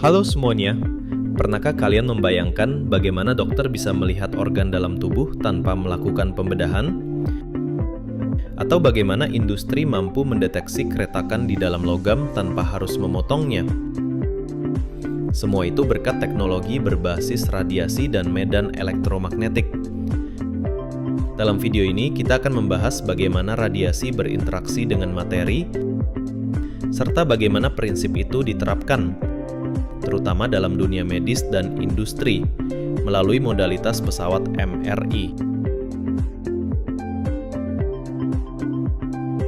Halo semuanya, pernahkah kalian membayangkan bagaimana dokter bisa melihat organ dalam tubuh tanpa melakukan pembedahan? Atau bagaimana industri mampu mendeteksi keretakan di dalam logam tanpa harus memotongnya? Semua itu berkat teknologi berbasis radiasi dan medan elektromagnetik. Dalam video ini, kita akan membahas bagaimana radiasi berinteraksi dengan materi, serta bagaimana prinsip itu diterapkan, terutama dalam dunia medis dan industri, melalui modalitas pesawat MRI.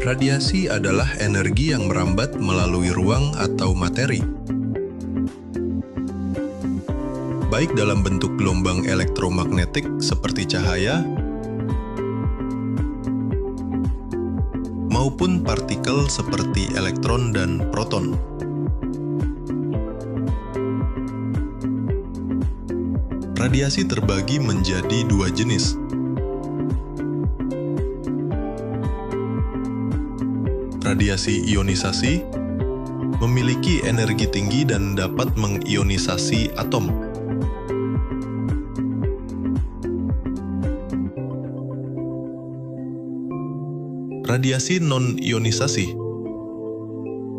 Radiasi adalah energi yang merambat melalui ruang atau materi, baik dalam bentuk gelombang elektromagnetik seperti cahaya, maupun partikel seperti elektron dan proton. Radiasi terbagi menjadi dua jenis. Radiasi ionisasi memiliki energi tinggi dan dapat mengionisasi atom. Radiasi non-ionisasi,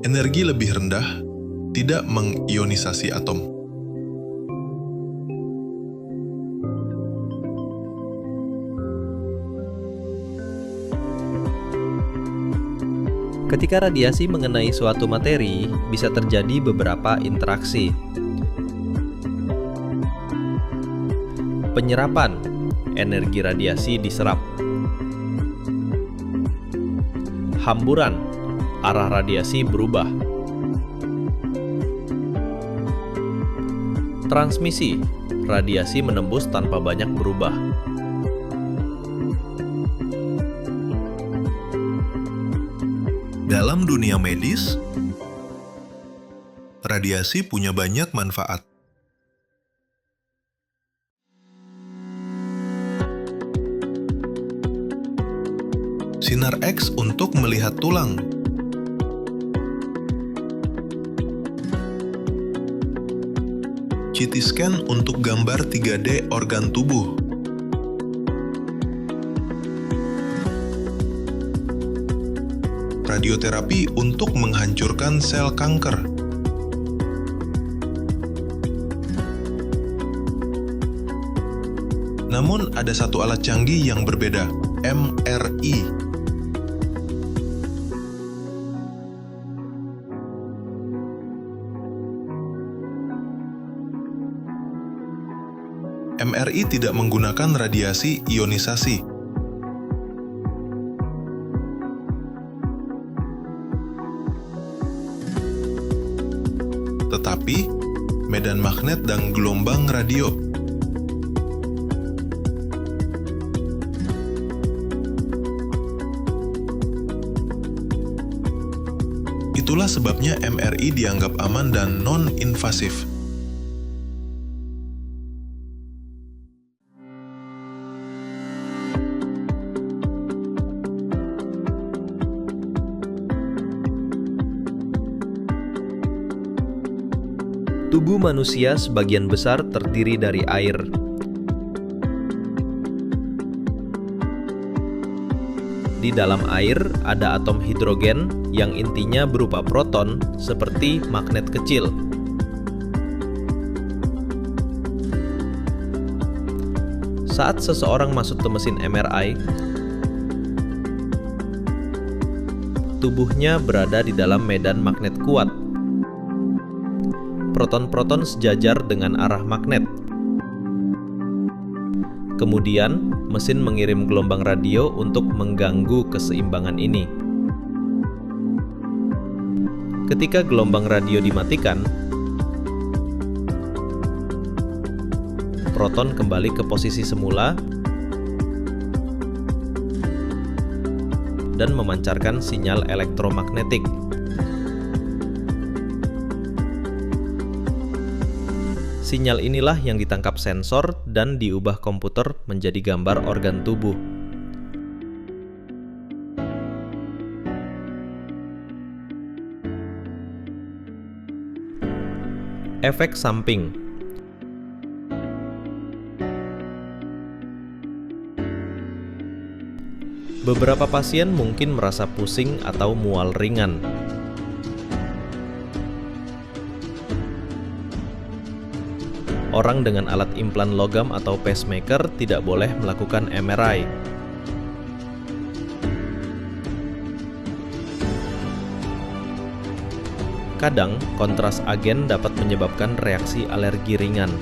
energi lebih rendah, tidak mengionisasi atom. Ketika radiasi mengenai suatu materi, bisa terjadi beberapa interaksi. Penyerapan, energi radiasi diserap. Hamburan, arah radiasi berubah. Transmisi, radiasi menembus tanpa banyak berubah. Dalam dunia medis, radiasi punya banyak manfaat. Sinar X untuk melihat tulang. CT scan untuk gambar 3D organ tubuh. Radioterapi untuk menghancurkan sel kanker. Namun ada satu alat canggih yang berbeda, MRI. MRI tidak menggunakan radiasi ionisasi. Tetapi medan magnet dan gelombang radio. Itulah sebabnya MRI dianggap aman dan non-invasif. Tubuh manusia sebagian besar terdiri dari air. Di dalam air ada atom hidrogen yang intinya berupa proton seperti magnet kecil. Saat seseorang masuk ke mesin MRI, tubuhnya berada di dalam medan magnet kuat. Proton-proton sejajar dengan arah magnet. Kemudian, mesin mengirim gelombang radio untuk mengganggu keseimbangan ini. Ketika gelombang radio dimatikan, proton kembali ke posisi semula dan memancarkan sinyal elektromagnetik. Sinyal inilah yang ditangkap sensor dan diubah komputer menjadi gambar organ tubuh. Efek samping. Beberapa pasien mungkin merasa pusing atau mual ringan. Orang dengan alat implan logam atau pacemaker tidak boleh melakukan MRI. Kadang, kontras agen dapat menyebabkan reaksi alergi ringan.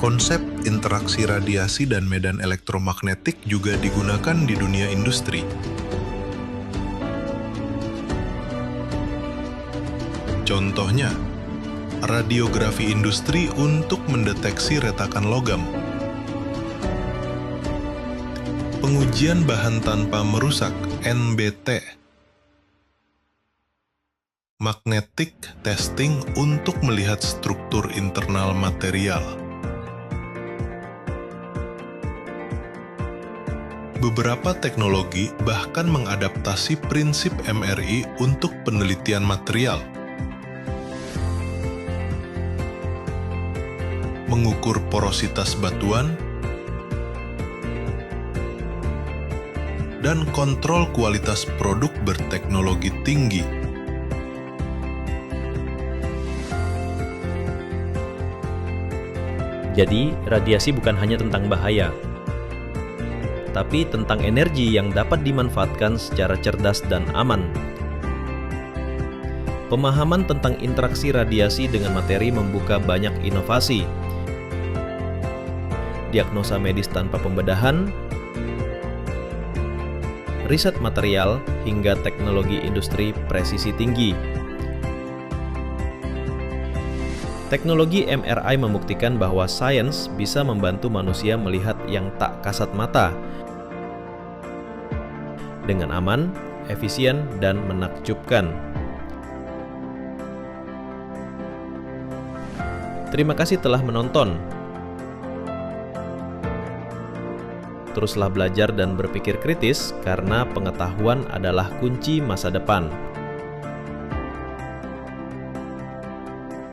Konsep interaksi radiasi dan medan elektromagnetik juga digunakan di dunia industri. Contohnya, radiografi industri untuk mendeteksi retakan logam. Pengujian bahan tanpa merusak (NBT). Magnetic testing untuk melihat struktur internal material. Beberapa teknologi bahkan mengadaptasi prinsip MRI untuk penelitian material. Mengukur porositas batuan, dan kontrol kualitas produk berteknologi tinggi. Jadi, radiasi bukan hanya tentang bahaya, tapi tentang energi yang dapat dimanfaatkan secara cerdas dan aman. Pemahaman tentang interaksi radiasi dengan materi membuka banyak inovasi. Diagnosa medis tanpa pembedahan, riset material, hingga teknologi industri presisi tinggi. Teknologi MRI membuktikan bahwa sains bisa membantu manusia melihat yang tak kasat mata dengan aman, efisien, dan menakjubkan. Terima kasih telah menonton. Teruslah belajar dan berpikir kritis karena pengetahuan adalah kunci masa depan.